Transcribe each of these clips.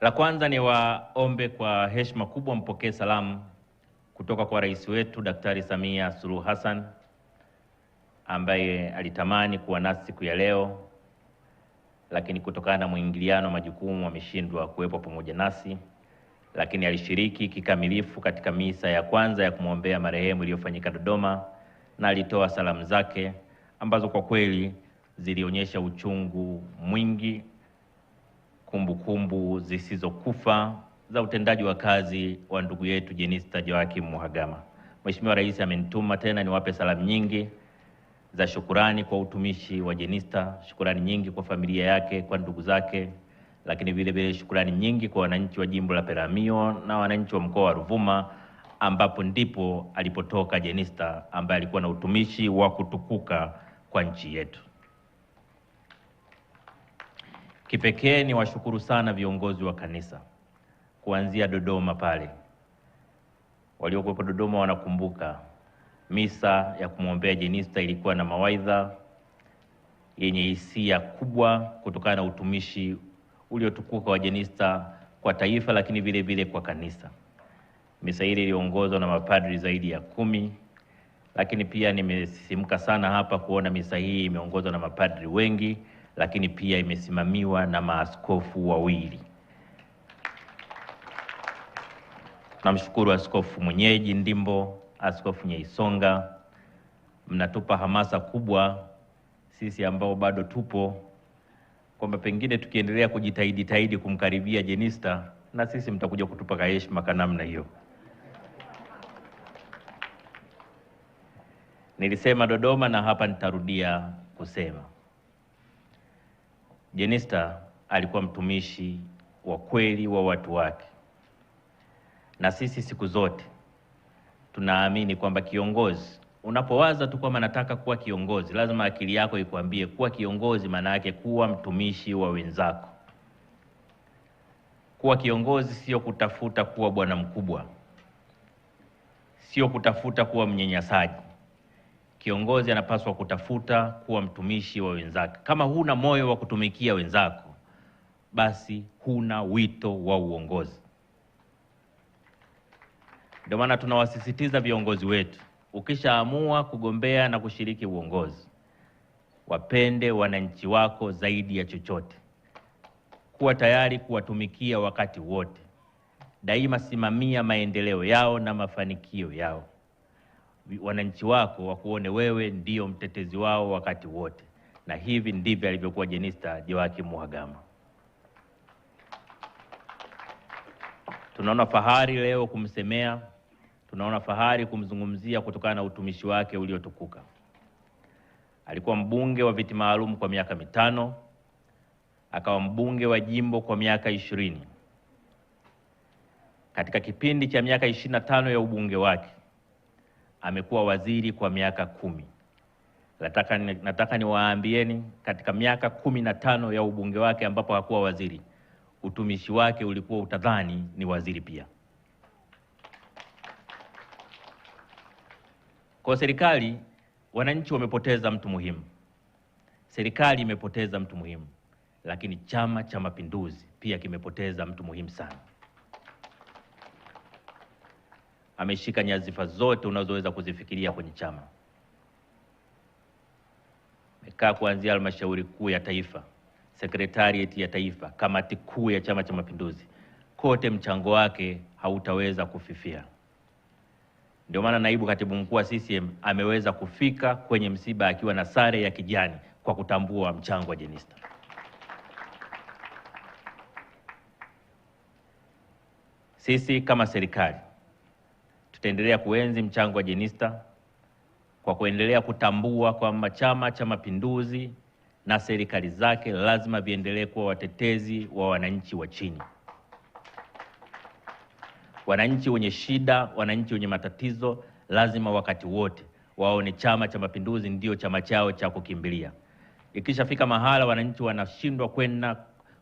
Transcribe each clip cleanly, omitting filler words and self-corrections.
La kwanza ni waombe kwa heshima kubwa mpokee salamu kutoka kwa rais wetu Daktari Samia Suluhu Hassan ambaye alitamani kuwa nasi siku ya leo, lakini kutokana na mwingiliano majukumu ameshindwa kuwepo pamoja nasi, lakini alishiriki kikamilifu katika misa ya kwanza ya kumwombea marehemu iliyofanyika Dodoma, na alitoa salamu zake ambazo kwa kweli zilionyesha uchungu mwingi, kumbukumbu zisizokufa za utendaji wa kazi wa ndugu yetu Jenista Joakim Mhagama. Mheshimiwa Rais amenituma tena niwape salamu nyingi za shukurani kwa utumishi wa Jenista, shukurani nyingi kwa familia yake, kwa ndugu zake, lakini vile vile shukurani nyingi kwa wananchi wa jimbo la Peramiho na wananchi wa mkoa wa Ruvuma, ambapo ndipo alipotoka Jenista ambaye alikuwa na utumishi wa kutukuka kwa nchi yetu. Kipekee ni washukuru sana viongozi wa kanisa kuanzia Dodoma pale. Waliokuwepo Dodoma wanakumbuka misa ya kumwombea Jenista ilikuwa na mawaidha yenye hisia kubwa kutokana na utumishi uliotukuka wa Jenista kwa taifa, lakini vile vile kwa kanisa. Misa ile iliongozwa na mapadri zaidi ya 10, lakini pia nimesisimka sana hapa kuona misa hii imeongozwa na mapadri wengi, lakini pia imesimamiwa na maaskofu wawili. Namshukuru askofu mwenyeji Ndimbo, askofu Nyeisonga, mnatupa hamasa kubwa sisi ambao bado tupo, kwamba pengine tukiendelea kujitahidi kumkaribia Jenista, na sisi mtakuja kutupa heshima kwa namna hiyo. Nilisema Dodoma na hapa nitarudia kusema, Jenista alikuwa mtumishi wa kweli wa watu wake, na sisi siku zote tunaamini kwamba kiongozi, unapowaza tu kwamba nataka kuwa kiongozi, lazima akili yako ikuambie kuwa kiongozi maana yake kuwa mtumishi wa wenzako. Kuwa kiongozi sio kutafuta kuwa bwana mkubwa, sio kutafuta kuwa mnyanyasaji. Kiongozi anapaswa kutafuta kuwa mtumishi wa wenzake. Kama huna moyo wa kutumikia wenzako, basi huna wito wa uongozi. Ndio maana tunawasisitiza viongozi wetu, ukishaamua kugombea na kushiriki uongozi, wapende wananchi wako zaidi ya chochote. Kuwa tayari kuwatumikia wakati wote. Daima simamia maendeleo yao na mafanikio yao. Wananchi wako wakuone wewe ndio mtetezi wao wakati wote, na hivi ndivyo alivyokuwa Jenista Joakim Mhagama. Tunaona fahari leo kumsemea, tunaona fahari kumzungumzia kutokana na utumishi wake uliotukuka. Alikuwa mbunge wa viti maalum kwa miaka 5, akawa mbunge wa jimbo kwa miaka 20. Katika kipindi cha miaka 25 ya ubunge wake, amekuwa waziri kwa miaka 10. Nataka niwaambieni, katika miaka 15 ya ubunge wake ambapo hakuwa waziri, utumishi wake ulikuwa utadhani ni waziri pia. Kwa serikali, wananchi wamepoteza mtu muhimu. Serikali imepoteza mtu muhimu, lakini Chama cha Mapinduzi pia kimepoteza mtu muhimu sana. Ameshika nyadhifa zote unazoweza kuzifikiria kwenye chama. Amekaa kuanzia halmashauri kuu ya taifa, secretariat ya taifa, kamati kuu ya Chama cha Mapinduzi. Kote mchango wake hautaweza kufifia. Ndio maana naibu katibu mkuu wa CCM ameweza kufika kwenye msiba akiwa na sare ya kijani kwa kutambua mchango wa Jenista. Sisi kama serikali tutaendelea kuenzi mchango wa Jenista kwa kuendelea kutambua kwamba Chama cha Mapinduzi na serikali zake lazima viendelee kuwa watetezi wa wananchi wa chini. Wananchi wenye shida, wananchi wenye matatizo lazima wakati wote waone Chama cha Mapinduzi ndio chama chao cha kukimbilia. Ikishafika mahala wananchi wanashindwa kwenda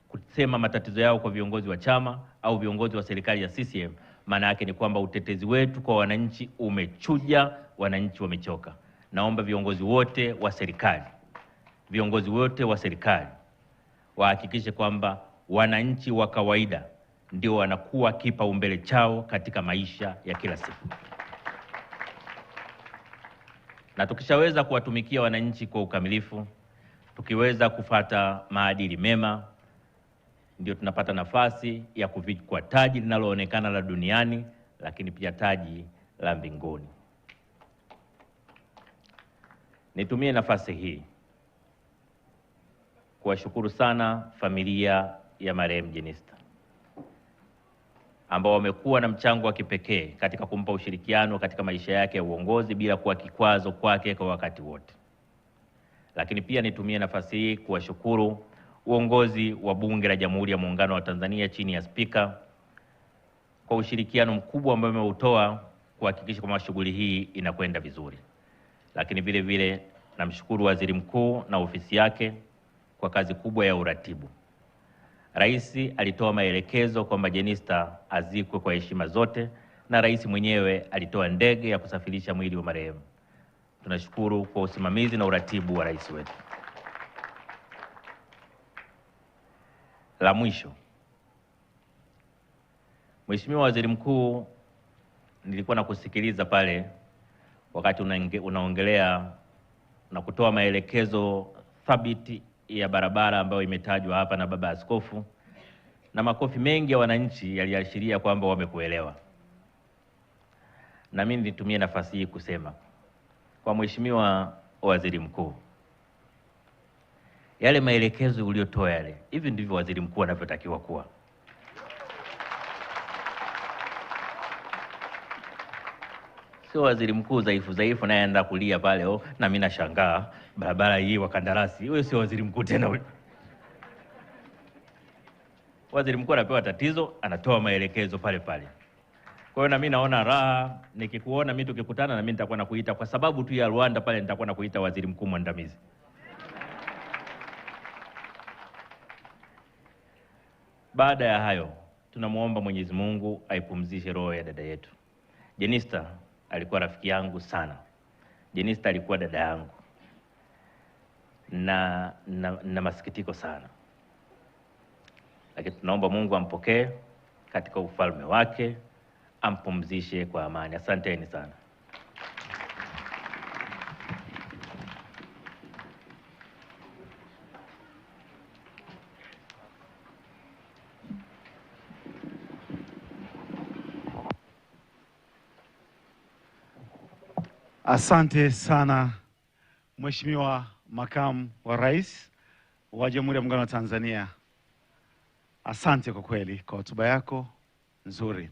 kusema matatizo yao kwa viongozi wa chama au viongozi wa serikali ya CCM, maana yake ni kwamba utetezi wetu kwa wananchi umechuja, wananchi wamechoka. Naomba viongozi wote wa serikali wahakikishe kwamba wananchi wa kawaida ndio wanakuwa kipaumbele chao katika maisha ya kila siku. Na tukishaweza kuwatumikia wananchi kwa ukamilifu, tukiweza kufata maadili mema, ndio tunapata nafasi ya kuvikwa taji linaloonekana la duniani, lakini pia taji la mbinguni. Nitumie nafasi hii kuwashukuru sana familia ya marehemu Jenista ambao wamekuwa na mchango wa kipekee katika kumpa ushirikiano katika maisha yake ya uongozi bila kuwa kikwazo kwake kwa wakati wote. Lakini pia nitumie nafasi hii kuwashukuru uongozi wa Bunge la Jamhuri ya Muungano wa Tanzania chini ya Spika kwa ushirikiano mkubwa ambao umeutoa kuhakikisha kwamba shughuli hii inakwenda vizuri. Lakini vile vile namshukuru Waziri Mkuu na ofisi yake kwa kazi kubwa ya uratibu. Rais alitoa maelekezo kwamba Jenista azikwe kwa heshima zote, na rais mwenyewe alitoa ndege ya kusafirisha mwili wa marehemu. Tunashukuru kwa usimamizi na uratibu wa rais wetu. La mwisho, Mheshimiwa Waziri Mkuu, nilikuwa nakusikiliza pale wakati unaongelea na kutoa maelekezo thabiti ya barabara ambayo imetajwa hapa na Baba Askofu, na makofi mengi ya wananchi yaliashiria kwamba wamekuelewa. Na mimi nitumie nafasi hii kusema kwa Mheshimiwa Waziri Mkuu, yale maelekezo uliyotoa yale, hivi ndivyo waziri mkuu anavyotakiwa kuwa. Sio waziri mkuu dhaifu naye anaenda kulia pale, na mimi nashangaa barabara hii wa kandarasi. Huyo sio waziri mkuu tena huyo. Waziri mkuu anapewa tatizo, anatoa maelekezo pale pale. Kwa hiyo na mimi naona raha nikikuona mimi tukikutana, na mimi nitakuwa nakuita kwa sababu tu ya Rwanda pale, nitakuwa nakuita waziri mkuu mwandamizi. Baada ya hayo, tunamuomba Mwenyezi Mungu aipumzishe roho ya dada yetu. Jenista alikuwa rafiki yangu sana. Jenista alikuwa dada yangu. Na masikitiko sana. Lakini tunaomba Mungu ampokee katika ufalme wake, ampumzishe kwa amani. Asanteni sana. Asante sana Mheshimiwa Makamu wa Rais wa Jamhuri ya Muungano wa Tanzania. Asante kwa kweli kwa hotuba yako nzuri.